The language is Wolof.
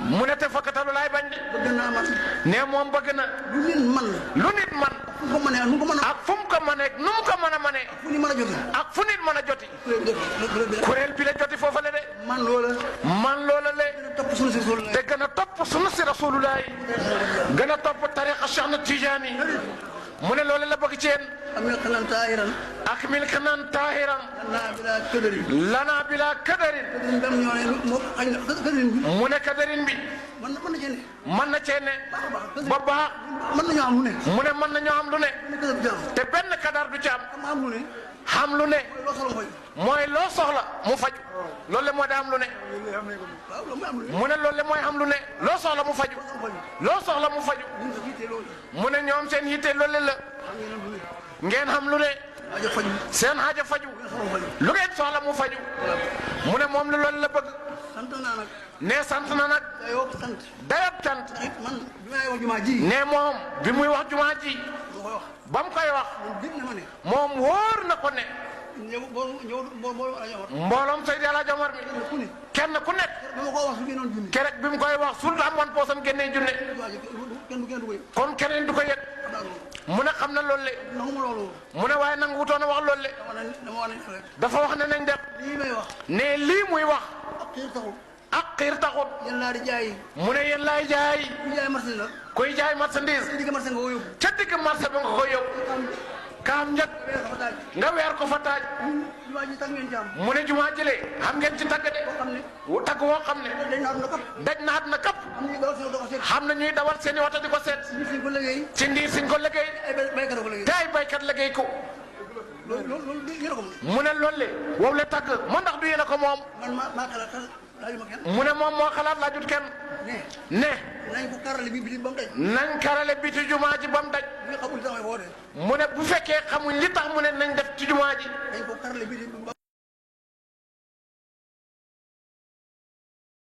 mu ne te fakkatalu laay bañ de. bëgg naa man. ne moom bëgg na. lu nit man. lu nit man. fu mu ko mënee nu mu ko mën a. ak fu mu ko mënee nu mu ko mën a mënee. fu ñu mën a jóge. ak fu nit mën a joti. kuréel bi la joti foofa la de. man loola. man loola le. topp suñu si suul. te gën a topp sunu si rasulullah gën a topp tariqa Cheikh na Tijaani mu ne loolu la bëgg ci yéen. amil xanan taahiran. ak mil kanan taahiran. lanaa bilaa këdërin. lana bila kadarin. këdërin dem ñoo ne moo xañ na këdërin bi. mu ne kadarin bi. mën na cee ne. mën na cee ne. ba baax. mën nañoo am lu ne. mu ne mën nañoo am lu ne. benn këdër bu jàll. te benn kadar du ci am. am lu ne. xam lu ne. loo soxla mooy. mooy loo soxla mu faju loolu le mooy da am lu ne. waaw loolu mooy am lu ne. mu ne loolu le mooy am lu ne. loo soxla mu faju loo soxla mu faju ñun sax yitte loolu. mu ne ñoom seen yitte loolu la. ngeen xam lu ne. aajo faju. seen aajo faju soxla faju. lu ngeen soxla mu faju mu ne moom la loolu la bëgg. sant naa nag. ne sant na nag. dayoo sant. dayab cant. man bi may wax jumaa ji. ne moom bi muy wax jumaa ji moo koy wax. ba mu koy wax man dig na ma ne. moom wóor na ko ne mbooloo la ñu wax. mbooloom Seydi El Hadji Omar mi ku ne. kenn ku nekk ba ma ko wax su génnoon junni. kerek bi mu koy wax surtout am wan poosam génnee junne kenn du ko yëg. kon keneen du ko yëg mu ne xam na loolu le nangu ma loolu. mu ne waaye nangu wutoon a wax loolu le dama wax ne rek. dafa wax ne nañ def lii may wax. ne lii muy wax ak xiir taxul. ak xiir taxut yéen laa di jaay. mu ne yéen laay jaay ku jaay marché la. kuy jaay marchandise te digg marché nga ko yóbbu. ca digg marché bi nga koy yóbbu kaam njëkk weer dafa daaj. nga weer ko fa taaj jumaa ji tax ngeen ci am. mu ne jumaa jëlee xam ngeen ci tagg de boo xam ne. wu tagg woo xam ne dañ naa na kap. daj naat na kapp am nañu dawal seen doxal seen. xam na ñuy dawal seeni wata di ko seet nit ñi ko liggéey. ci ndiir siñ ko liggéey ay béykat ko liggéey. te ay baykat liggéey ko loolu yéen a ko moom. mu ne loolu le wow le tagg moo ndax du yéen a ko moom man maa xalaat laaju ma kenn. mu ne moom moo xalaat laajut kenn ne. ne nañ ko karale bi ba mu daj. nañ karale bi ci jumaa ji ba mu daj bu ñu xamul li tax may woote. mu ne bu fekkee xamuñ li tax mu ne nañ def ci jumaa ji nañ ko karale bi ba